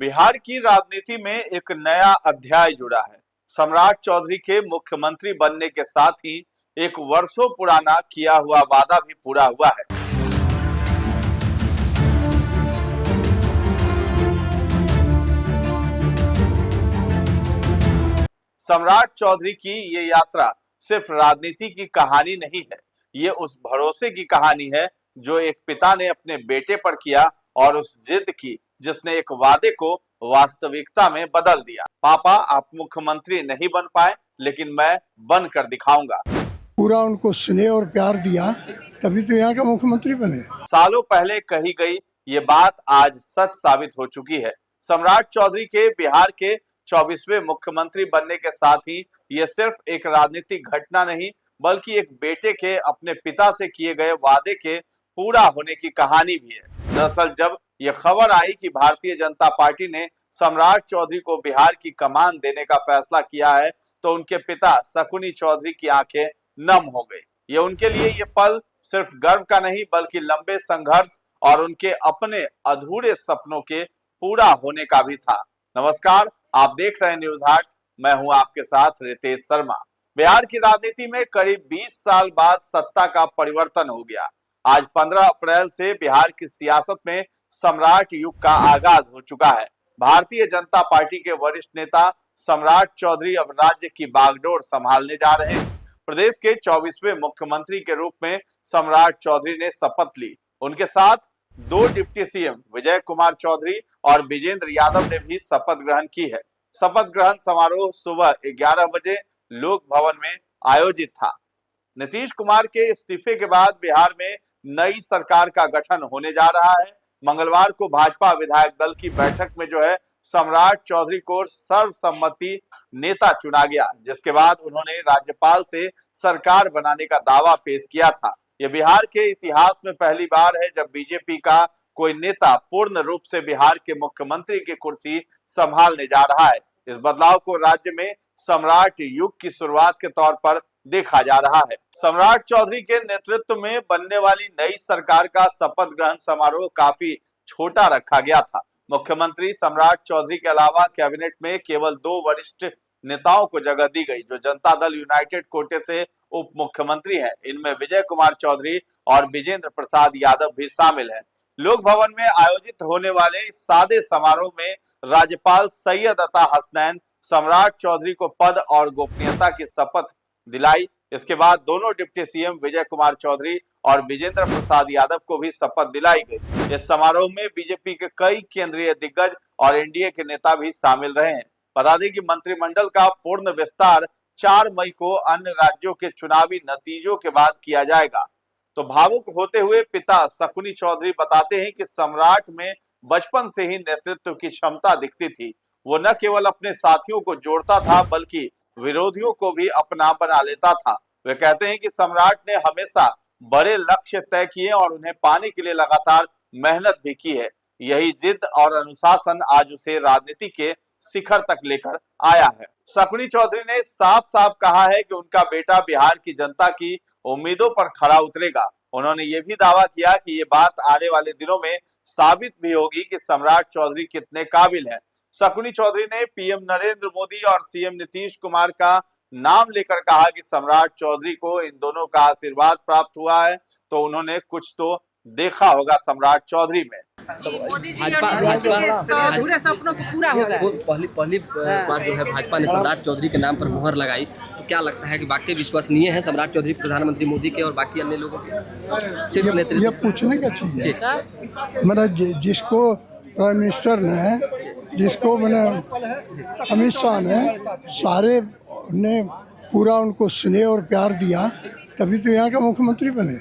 बिहार की राजनीति में एक नया अध्याय जुड़ा है। सम्राट चौधरी के मुख्यमंत्री बनने के साथ ही एक वर्षों पुराना किया हुआ वादा भी पूरा हुआ है। सम्राट चौधरी की ये यात्रा सिर्फ राजनीति की कहानी नहीं है, ये उस भरोसे की कहानी है जो एक पिता ने अपने बेटे पर किया और उस जिद की जिसने एक वादे को वास्तविकता में बदल दिया। पापा, आप मुख्यमंत्री नहीं बन पाए, लेकिन मैं बन कर दिखाऊंगा। पूरा उनको स्नेह और प्यार दिया, तभी तो यहाँ का मुख्यमंत्री बने। सालों पहले कही गई ये बात आज सच साबित हो चुकी है। सम्राट चौधरी के बिहार के 24वें मुख्यमंत्री बनने के साथ ही ये सिर्फ एक राजनीतिक घटना नहीं, बल्कि एक बेटे के अपने पिता से किए गए वादे के पूरा होने की कहानी भी है। दरअसल जब यह खबर आई कि भारतीय जनता पार्टी ने सम्राट चौधरी को बिहार की कमान देने का फैसला किया है, तो उनके पिता शकुनी चौधरी की आंखें नम हो गई। ये उनके लिए ये पल सिर्फ गर्व का नहीं, बल्कि लंबे संघर्ष और उनके अपने अधूरे सपनों के पूरा होने का भी था। नमस्कार, आप देख रहे हैं न्यूज हाट। मैं हूं आपके साथ रितेश शर्मा। बिहार की राजनीति में करीब 20 साल बाद सत्ता का परिवर्तन हो गया। आज 15 अप्रैल से बिहार की सियासत में सम्राट युग का आगाज हो चुका है। भारतीय जनता पार्टी के वरिष्ठ नेता सम्राट चौधरी अब राज्य की बागडोर संभालने जा रहे हैं। प्रदेश के 24वें मुख्यमंत्री के रूप में सम्राट चौधरी ने शपथ ली। उनके साथ दो डिप्टी सीएम विजय कुमार चौधरी और विजेंद्र यादव ने भी शपथ ग्रहण की है। शपथ ग्रहण समारोह सुबह 11 बजे लोक भवन में आयोजित था। नीतीश कुमार के इस्तीफे के बाद बिहार में नई सरकार का गठन होने जा रहा है। मंगलवार को भाजपा विधायक दल की बैठक में जो है सम्राट चौधरी को सर्वसम्मति नेता चुना गया, जिसके बाद उन्होंने राज्यपाल से सरकार बनाने का दावा पेश किया था। यह बिहार के इतिहास में पहली बार है जब बीजेपी का कोई नेता पूर्ण रूप से बिहार के मुख्यमंत्री की कुर्सी संभालने जा रहा है। इस बदलाव को राज्य में सम्राट युग की शुरुआत के तौर पर देखा जा रहा है। सम्राट चौधरी के नेतृत्व में बनने वाली नई सरकार का शपथ ग्रहण समारोह काफी छोटा रखा गया था। मुख्यमंत्री सम्राट चौधरी के अलावा कैबिनेट में केवल 2 वरिष्ठ नेताओं को जगह दी गई, जो जनता दल यूनाइटेड कोटे से उप मुख्यमंत्री हैं। इनमें विजय कुमार चौधरी और विजेंद्र प्रसाद यादव भी शामिल हैं। लोक भवन में आयोजित होने वाले इस सादे समारोह में राज्यपाल सैयद अता हसनैन सम्राट चौधरी को पद और गोपनीयता की शपथ दिलाई। इसके बाद दोनों डिप्टी सीएम विजय कुमार चौधरी और विजेंद्र प्रसाद यादव को भी शपथ दिलाई गई। इस समारोह में बीजेपी के कई केंद्रीय दिग्गज और एनडीए के नेता भी शामिल रहे हैं। बता दें कि मंत्रिमंडल का पूर्ण विस्तार 4 मई को अन्य राज्यों के चुनावी नतीजों के बाद किया जाएगा। तो भावुक होते हुए पिता शकुनी चौधरी बताते हैं कि सम्राट में बचपन से ही नेतृत्व की क्षमता दिखती थी। वो न केवल अपने साथियों को जोड़ता था, बल्कि विरोधियों को भी अपना बना लेता था। वे कहते हैं कि सम्राट ने हमेशा बड़े लक्ष्य तय किए और उन्हें पाने के लिए लगातार मेहनत भी की है। यही जिद और अनुशासन आज उसे राजनीति के शिखर तक लेकर आया है। शकुनी चौधरी ने साफ साफ कहा है कि उनका बेटा बिहार की जनता की उम्मीदों पर खरा उतरेगा। उन्होंने ये भी दावा किया कि ये बात आने वाले दिनों में साबित भी होगी कि सम्राट चौधरी कितने काबिल हैं। शकुनी चौधरी ने पीएम नरेंद्र मोदी और सीएम नीतीश कुमार का नाम लेकर कहा कि सम्राट चौधरी को इन दोनों का आशीर्वाद प्राप्त हुआ है, तो उन्होंने कुछ तो देखा होगा सम्राट चौधरी में। मोदी जी और अधूरे सपनों को पूरा होगा। पहली बार जो है भाजपा ने सम्राट चौधरी के नाम पर मुहर लगाई, तो क्या लगता है कि वाकई विश्वसनीय है सम्राट चौधरी प्रधानमंत्री मोदी के और बाकी अन्य लोगों के? सिर्फ नेतृत्व ये पूछने का चीज है। मतलब जिसको प्राइम मिनिस्टर ने, जिसको मैंने अमित शाह ने, सारे ने पूरा उनको स्नेह और प्यार दिया, तभी तो यहाँ का मुख्यमंत्री बने।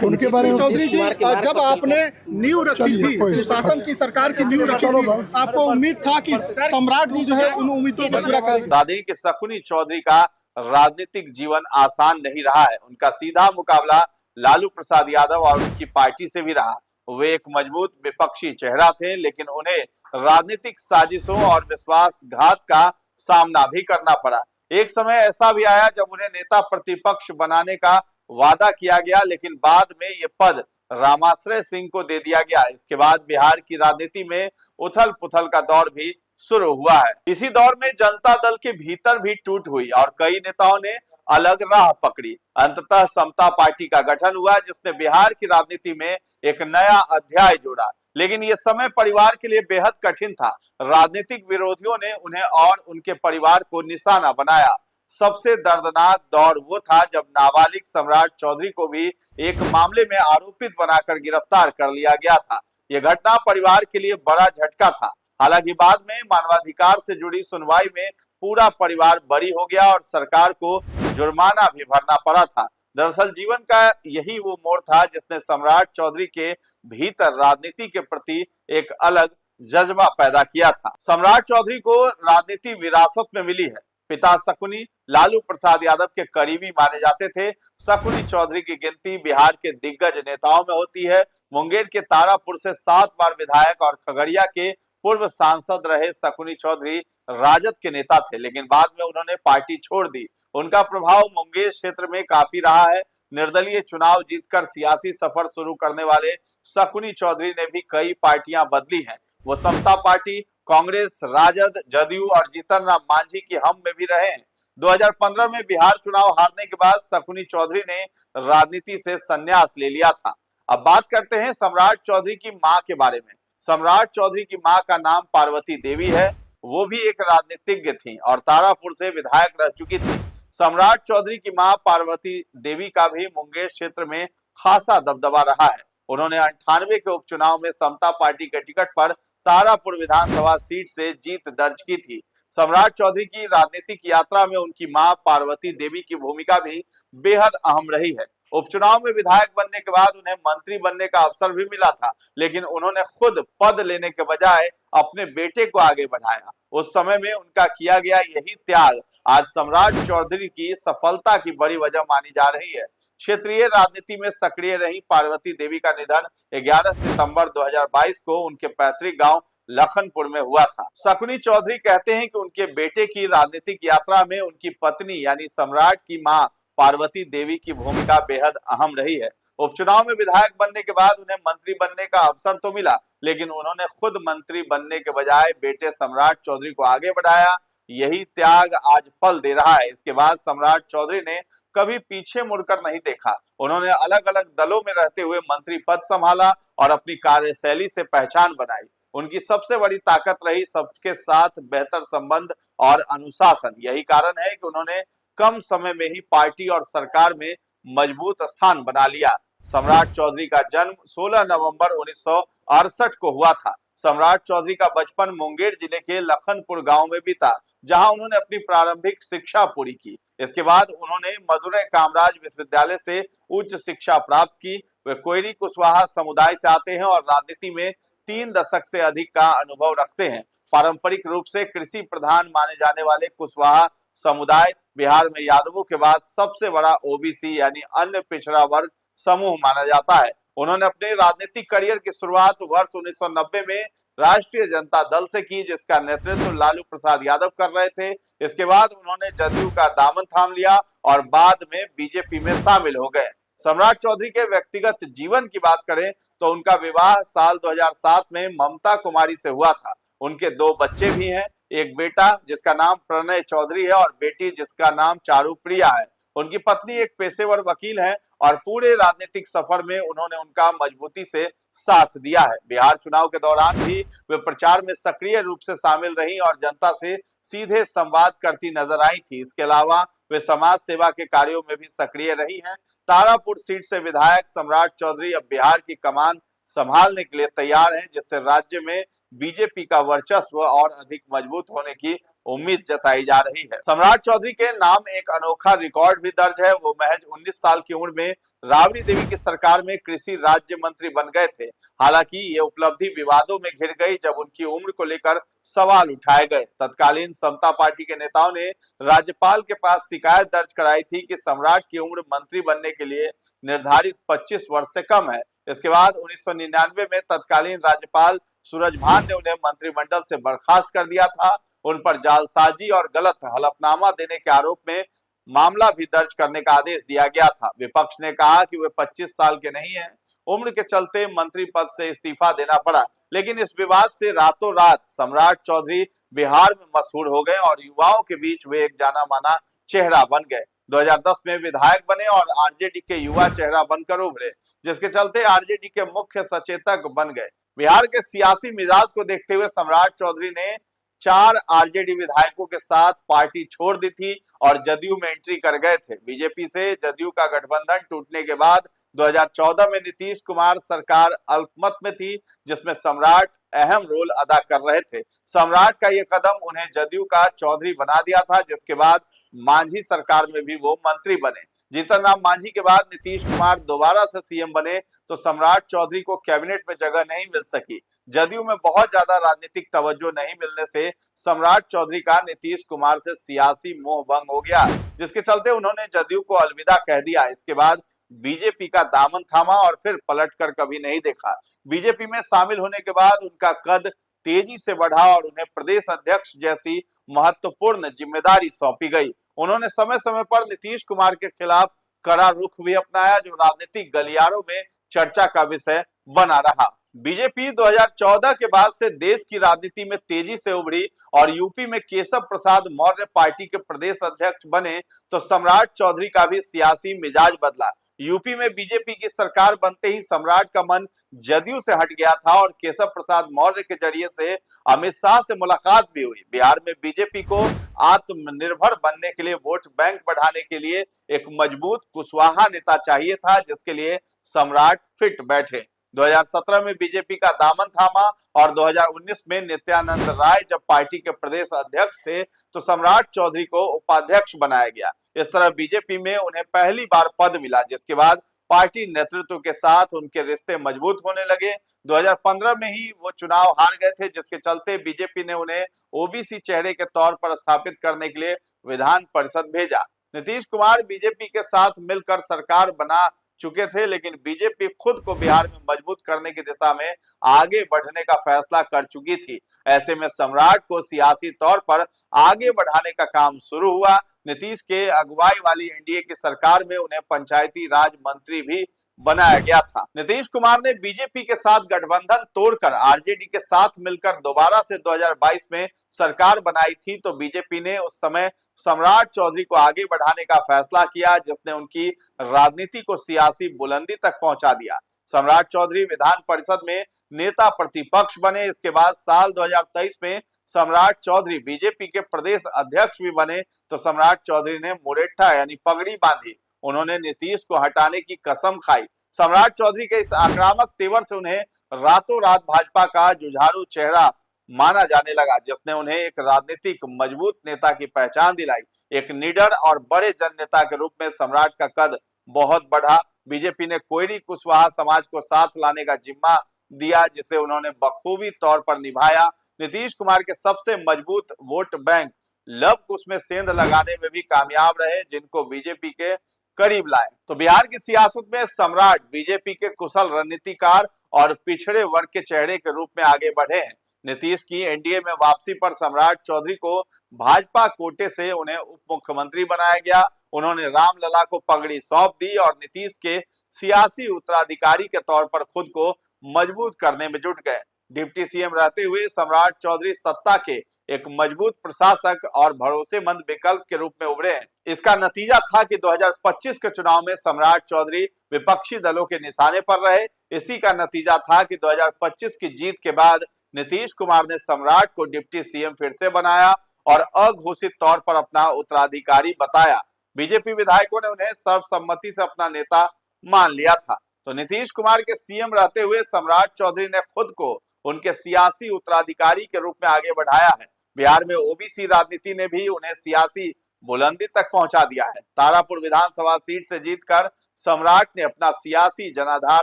उनके बारे में चौधरी जी, जब आपने नींव रखी थी, सुशासन की सरकार की नींव रखी थी, आपको उम्मीद था कि सम्राट जी जो है उन उम्मीदों को पूरा करेंगे। बता दें कि शकुनी चौधरी का राजनीतिक जीवन आसान नहीं रहा है। उनका सीधा मुकाबला लालू प्रसाद यादव और उनकी पार्टी से भी रहा। वे एक मजबूत विपक्षी चेहरा थे, लेकिन उन्हें राजनीतिक साजिशों और विश्वासघात का सामना भी करना पड़ा। एक समय ऐसा भी आया जब उन्हें नेता प्रतिपक्ष बनाने का वादा किया गया, लेकिन बाद में ये पद रामाश्रय सिंह को दे दिया गया। इसके बाद बिहार की राजनीति में उथल पुथल का दौर भी शुरू हुआ है। इसी दौर में जनता दल के भीतर भी टूट हुई और कई नेताओं ने अलग राह पकड़ी। अंततः समता पार्टी का गठन हुआ, जिसने बिहार की राजनीति में एक नया अध्याय जोड़ा। लेकिन यह समय परिवार के लिए बेहद कठिन था। राजनीतिक विरोधियों ने उन्हें और उनके परिवार को निशाना बनाया। सबसे दर्दनाक दौर वो था जब नाबालिग सम्राट चौधरी को भी एक मामले में आरोपित बनाकर गिरफ्तार कर लिया गया था। यह घटना परिवार के लिए बड़ा झटका था। हालांकि बाद में मानवाधिकार से जुड़ी सुनवाई में पूरा परिवार बरी हो गया और सरकार को जुर्माना भी भरना पड़ा था। दरअसल जीवन का यही वो मोड़ था जिसने सम्राट चौधरी के भीतर राजनीति के प्रति एक अलग जज्बा पैदा किया था। सम्राट चौधरी को राजनीति विरासत में मिली है। पिता शकुनी लालू प्रसाद यादव के करीबी माने जाते थे। शकुनी चौधरी की गिनती बिहार के दिग्गज नेताओं में होती है। मुंगेर के तारापुर से 7 बार विधायक और खगड़िया के पूर्व सांसद रहे शकुनी चौधरी राजद के नेता थे, लेकिन बाद में उन्होंने पार्टी छोड़ दी। उनका प्रभाव मुंगेर क्षेत्र में काफी रहा है। निर्दलीय चुनाव जीतकर सियासी सफर शुरू करने वाले शकुनी चौधरी ने भी कई पार्टियां बदली हैं। वो समता पार्टी, कांग्रेस, राजद, जदयू और जीतन राम मांझी की हम में भी रहे हैं। 2015 में बिहार चुनाव हारने के बाद शकुनी चौधरी ने राजनीति से संन्यास ले लिया था। अब बात करते हैं सम्राट चौधरी की मां के बारे में। सम्राट चौधरी की मां का नाम पार्वती देवी है। वो भी एक राजनीतिज्ञ थी और तारापुर से विधायक रह चुकी थी। सम्राट चौधरी की मां पार्वती देवी का भी मुंगेर क्षेत्र में खासा दबदबा रहा है। उन्होंने 98 के उपचुनाव में समता पार्टी के टिकट पर तारापुर विधानसभा सीट से जीत दर्ज की थी। सम्राट चौधरी की राजनीतिक यात्रा में उनकी मां पार्वती देवी की भूमिका भी बेहद अहम रही है। उपचुनाव में विधायक बनने के बाद उन्हें मंत्री बनने का अवसर भी मिला था, लेकिन उन्होंने खुद पद लेने के बजाय अपने बेटे को आगे बढ़ाया। उस समय में उनका किया गया यही त्याग आज सम्राट चौधरी की सफलता की बड़ी वजह मानी जा रही है। क्षेत्रीय राजनीति में सक्रिय रही पार्वती देवी का निधन 11 सितंबर 2022 को उनके पैतृक गांव लखनपुर में हुआ था। शकुनी चौधरी कहते हैं कि उनके बेटे की राजनीतिक यात्रा में उनकी पत्नी यानी सम्राट की मां पार्वती देवी की भूमिका बेहद अहम रही है। उपचुनाव में विधायक बनने के बाद उन्हें मंत्री बनने का अवसर तो मिला, लेकिन उन्होंने खुद मंत्री बनने के बजाय बेटे सम्राट चौधरी को आगे बढ़ाया। यही त्याग आज फल दे रहा है। इसके बाद सम्राट चौधरी ने कभी पीछे मुड़कर नहीं देखा। उन्होंने अलग अलग दलों में रहते हुए मंत्री पद संभाला और अपनी कार्यशैली से पहचान बनाई। उनकी सबसे बड़ी ताकत रही सबके साथ बेहतर संबंध और अनुशासन। यही कारण है कि उन्होंने कम समय में ही पार्टी और सरकार में मजबूत स्थान बना लिया। सम्राट चौधरी का जन्म 16 नवंबर 1968 को हुआ था। सम्राट चौधरी का बचपन मुंगेर जिले के लखनपुर गांव में बीता, जहां उन्होंने अपनी प्रारंभिक शिक्षा पूरी की। इसके बाद उन्होंने मदुरै कामराज विश्वविद्यालय से उच्च शिक्षा प्राप्त की। वे कोयरी कुशवाहा समुदाय से आते हैं और राजनीति में 3 दशक से अधिक का अनुभव रखते हैं। पारंपरिक रूप से कृषि प्रधान माने जाने वाले कुशवाहा समुदाय बिहार में यादवों के बाद सबसे बड़ा ओबीसी यानी अन्य पिछड़ा वर्ग समूह माना जाता है। उन्होंने अपने राजनीतिक करियर की शुरुआत वर्ष 1990 में राष्ट्रीय जनता दल से की, जिसका नेतृत्व लालू प्रसाद यादव कर रहे थे। इसके बाद उन्होंने जदयू का दामन थाम लिया और बाद में बीजेपी में शामिल हो गए। सम्राट चौधरी के व्यक्तिगत जीवन की बात करें तो उनका विवाह साल 2007 में ममता कुमारी से हुआ था। उनके 2 बच्चे भी हैं, एक बेटा जिसका नाम प्रणय चौधरी है और बेटी जिसका नाम चारू प्रिया है। उनकी पत्नी एक पेशेवर वकील है और पूरे राजनीतिक सफर में उन्होंने उनका मजबूती से साथ दिया है। बिहार चुनाव के दौरान भी वे प्रचार में सक्रिय रूप से शामिल रही और जनता से सीधे संवाद करती नजर आई थी। इसके अलावा वे समाज सेवा के कार्यों में भी सक्रिय रही हैं। तारापुर सीट से विधायक सम्राट चौधरी अब बिहार की कमान संभालने के लिए तैयार हैं, जिससे राज्य में बीजेपी का वर्चस्व और अधिक मजबूत होने की उम्मीद जताई जा रही है। सम्राट चौधरी के नाम एक अनोखा रिकॉर्ड भी दर्ज है। वो महज 19 साल की उम्र में राबड़ी देवी की सरकार में कृषि राज्य मंत्री बन गए थे। हालांकि ये उपलब्धि विवादों में घिर गई जब उनकी उम्र को लेकर सवाल उठाए गए। तत्कालीन समता पार्टी के नेताओं ने राज्यपाल के पास शिकायत दर्ज कराई थी कि सम्राट की उम्र मंत्री बनने के लिए निर्धारित 25 वर्ष से कम है। इसके बाद 1999 में तत्कालीन राज्यपाल सूरजभान ने उन्हें मंत्रिमंडल से बर्खास्त कर दिया था। उन पर जालसाजी और गलत हलफनामा देने के आरोप में मामला भी दर्ज करने का आदेश दिया गया था। विपक्ष ने कहा कि वे 25 साल के नहीं हैं, उम्र के चलते मंत्री पद से इस्तीफा देना पड़ा। लेकिन इस विवाद से रातों रात सम्राट चौधरी बिहार में मशहूर हो गए और युवाओं के बीच वे एक जाना माना चेहरा बन गए। 2010 में विधायक बने और आरजेडी के युवा चेहरा बनकर उभरे, जिसके चलते आरजेडी के मुख्य सचेतक बन गए। बिहार के सियासी मिजाज को देखते हुए सम्राट चौधरी ने 4 आरजेडी विधायकों के साथ पार्टी छोड़ दी थी और जदयू में एंट्री कर गए थे। बीजेपी से जदयू का गठबंधन टूटने के बाद 2014 में नीतीश कुमार सरकार अल्पमत में थी, जिसमें सम्राट अहम रोल अदा कर रहे थे। सम्राट का यह कदम उन्हें जदयू का चौधरी बना दिया था, जिसके बाद मांझी सरकार में भी वो मंत्री बने। जीतन राम मांझी के बाद नीतीश कुमार दोबारा से सीएम बने तो सम्राट चौधरी को कैबिनेट में जगह नहीं मिल सकी। जदयू में बहुत ज्यादा राजनीतिक तवज्जो नहीं मिलने से सम्राट चौधरी का नीतीश कुमार से सियासी मोह भंग हो गया, जिसके चलते उन्होंने जदयू को अलविदा कह दिया। इसके बाद बीजेपी का दामन थामा और फिर पलटकर कभी नहीं देखा। बीजेपी में शामिल होने के बाद उनका कद तेजी से बढ़ा और उन्हें प्रदेश अध्यक्ष जैसी महत्वपूर्ण जिम्मेदारी सौंपी गई। उन्होंने समय समय पर नीतीश कुमार के खिलाफ कड़ा रुख भी अपनाया, जो राजनीतिक गलियारों में चर्चा का विषय बना रहा। बीजेपी 2014 के बाद से देश की राजनीति में तेजी से उभरी और यूपी में केशव प्रसाद मौर्य पार्टी के प्रदेश अध्यक्ष बने तो सम्राट चौधरी का भी सियासी मिजाज बदला। यूपी में बीजेपी की सरकार बनते ही सम्राट का मन जदयू से हट गया था और केशव प्रसाद मौर्य के जरिए से अमित शाह से मुलाकात भी हुई। बिहार में बीजेपी को आत्मनिर्भर बनने के लिए, वोट बैंक बढ़ाने के लिए एक मजबूत कुशवाहा नेता चाहिए था, जिसके लिए सम्राट फिट बैठे। 2017 में बीजेपी का दामन थामा और 2019 में नित्यानंद राय जब पार्टी के प्रदेश अध्यक्ष थे तो सम्राट चौधरी को उपाध्यक्ष बनाया गया। इस तरह बीजेपी में उन्हें पहली बार पद मिला, जिसके बाद पार्टी नेतृत्व के साथ उनके रिश्ते मजबूत होने लगे। 2015 में ही वो चुनाव हार गए थे, जिसके चलते बीजेपी ने उन्हें ओबीसी चेहरे के तौर पर स्थापित करने के लिए विधान परिषद भेजा। नीतीश कुमार बीजेपी के साथ मिलकर सरकार बना चुके थे, लेकिन बीजेपी खुद को बिहार में मजबूत करने की दिशा में आगे बढ़ने का फैसला कर चुकी थी। ऐसे में सम्राट को सियासी तौर पर आगे बढ़ाने का काम शुरू हुआ। नीतीश के अगुवाई वाली एनडीए की सरकार में उन्हें पंचायती राज मंत्री भी बनाया गया था। नीतीश कुमार ने बीजेपी के साथ गठबंधन तोड़कर आरजेडी के साथ मिलकर दोबारा से 2022 में सरकार बनाई थी, तो बीजेपी ने उस समय सम्राट चौधरी को आगे बढ़ाने का फैसला किया, जिसने उनकी राजनीति को सियासी बुलंदी तक पहुंचा दिया। सम्राट चौधरी विधान परिषद में नेता प्रतिपक्ष बने। इसके बाद साल 2023 में सम्राट चौधरी बीजेपी के प्रदेश अध्यक्ष भी बने तो सम्राट चौधरी ने मुरेठा यानी पगड़ी बांधी। उन्होंने नीतीश को हटाने की कसम खाई। सम्राट चौधरी के इस आक्रामक तेवर से उन्हें रातों रात भाजपा का जुझारू चेहरा माना जाने लगा, जिसने उन्हें एक राजनीतिक मजबूत नेता की पहचान दिलाई। एक निडर और बड़े जन नेता के रूप में सम्राट का कद बहुत बढ़ा। बीजेपी ने कोयरी कुशवाहा समाज को साथ लाने का जिम्मा दिया, जिसे उन्होंने बखूबी तौर पर निभाया। नीतीश कुमार के सबसे मजबूत वोट बैंक लव कुश में सेंध लगाने में भी कामयाब रहे, जिनको बीजेपी के करीब लाए। तो बिहार की सियासत में सम्राट बीजेपी के कुशल रणनीतिकार और पिछड़े वर्ग के चेहरे के रूप में आगे बढ़े हैं। नीतीश की एनडीए में वापसी पर सम्राट चौधरी को भाजपा कोटे से उन्हें उप मुख्यमंत्री बनाया गया। उन्होंने रामलला को पगड़ी सौंप दी और नीतीश के सियासी उत्तराधिकारी के तौर पर खुद को मजबूत करने में जुट गए। डिप्टी सीएम रहते हुए सम्राट चौधरी सत्ता के एक मजबूत प्रशासक और भरोसेमंद विकल्प के रूप में उभरे हैं। इसका नतीजा था कि 2025 के चुनाव में सम्राट चौधरी विपक्षी दलों के निशाने पर रहे। इसी का नतीजा था कि 2025 की जीत के बाद नीतीश कुमार ने सम्राट को डिप्टी सीएम फिर से बनाया और अघोषित तौर पर अपना उत्तराधिकारी बताया। बीजेपी विधायकों ने उन्हें सर्वसम्मति से अपना नेता मान लिया था। तो नीतीश कुमार के सीएम रहते हुए सम्राट चौधरी ने खुद को उनके सियासी उत्तराधिकारी के रूप में आगे बढ़ाया है। बिहार में ओबीसी राजनीति ने भी उन्हें सियासी बुलंदी तक पहुंचा दिया है। तारापुर विधानसभा सीट से जीतकर सम्राट ने अपना सियासी जनाधार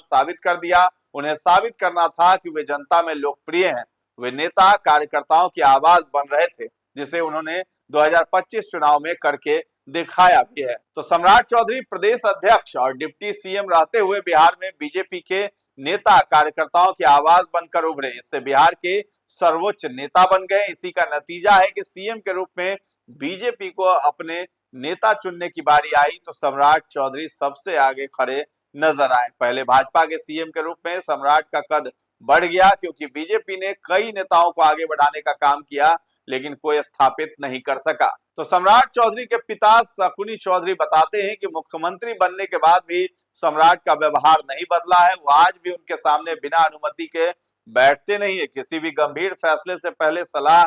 साबित कर दिया। उन्हें साबित करना था कि वे जनता में लोकप्रिय हैं। वे नेता कार्यकर्ताओं की आवाज बन रहे थे, जिसे उन्होंने 2025 चुनाव में करके दिखाया भी है। तो सम्राट चौधरी प्रदेश अध्यक्ष और डिप्टी सीएम रहते हुए बिहार में बीजेपी के नेता कार्यकर्ताओं की आवाज बनकर उभरे। इससे बिहार के सर्वोच्च नेता बन गए। इसी का नतीजा है कि सीएम के रूप में बीजेपी को अपने नेता चुनने की बारी आई तो सम्राट चौधरी सबसे आगे खड़े नजर आए। पहले भाजपा के सीएम के रूप में सम्राट का कद बढ़ गया क्योंकि बीजेपी ने कई नेताओं को आगे बढ़ाने का काम किया, लेकिन कोई स्थापित नहीं कर सका। तो सम्राट चौधरी के पिता शकुनी चौधरी बताते हैं कि मुख्यमंत्री बनने के बाद भी सम्राट का व्यवहार नहीं बदला है। वो आज भी उनके सामने बिना अनुमति के बैठते नहीं है। किसी भी गंभीर फैसले से पहले सलाह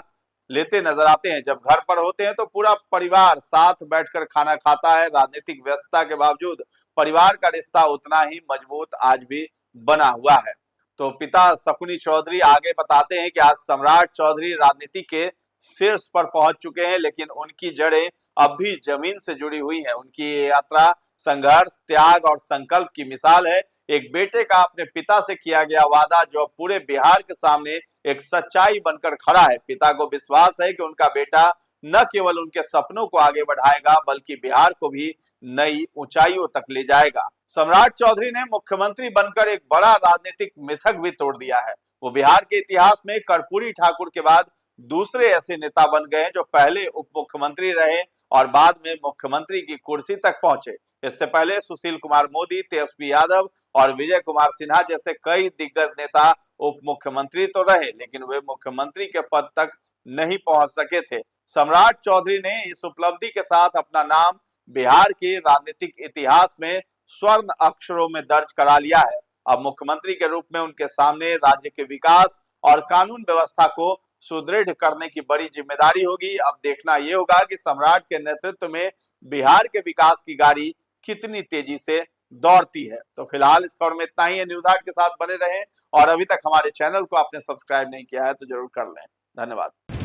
लेते नजर आते हैं। जब घर पर होते हैं तो पूरा परिवार साथ बैठकर खाना खाता है। राजनीतिक व्यस्तता के बावजूद परिवार का रिश्ता उतना ही मजबूत आज भी बना हुआ है। तो पिता शकुनी चौधरी आगे बताते हैं कि आज सम्राट चौधरी राजनीति के शीर्ष पर पहुंच चुके हैं, लेकिन उनकी जड़ें अब भी जमीन से जुड़ी हुई हैं। उनकी ये यात्रा संघर्ष, त्याग और संकल्प की मिसाल है। एक बेटे का अपने पिता से किया गया वादा जो अब पूरे बिहार के सामने एक सच्चाई बनकर खड़ा है। पिता को विश्वास है कि उनका बेटा न केवल उनके सपनों को आगे बढ़ाएगा बल्कि बिहार को भी नई ऊंचाइयों तक ले जाएगा। सम्राट चौधरी ने मुख्यमंत्री बनकर एक बड़ा राजनीतिक मिथक भी तोड़ दिया है। वो बिहार के इतिहास में कर्पूरी ठाकुर के बाद दूसरे ऐसे नेता बन गए जो पहले उप मुख्यमंत्री रहे और बाद में मुख्यमंत्री की कुर्सी तक पहुंचे। इससे पहले सुशील कुमार मोदी, तेजस्वी यादव और विजय कुमार सिन्हा जैसे कई दिग्गज नेता उप मुख्यमंत्री तो रहे, लेकिन वे मुख्यमंत्री के पद तक नहीं पहुंच सके थे। सम्राट चौधरी ने इस उपलब्धि के साथ अपना नाम बिहार के राजनीतिक इतिहास में स्वर्ण अक्षरों में दर्ज करा लिया है। अब मुख्यमंत्री के रूप में उनके सामने राज्य के विकास और कानून व्यवस्था को सुदृढ़ करने की बड़ी जिम्मेदारी होगी। अब देखना यह होगा कि सम्राट के नेतृत्व में बिहार के विकास की गाड़ी कितनी तेजी से दौड़ती है। तो फिलहाल इस खबर में इतना ही है। न्यूज हाट के साथ बने रहें और अभी तक हमारे चैनल को आपने सब्सक्राइब नहीं किया है तो जरूर कर लें। धन्यवाद।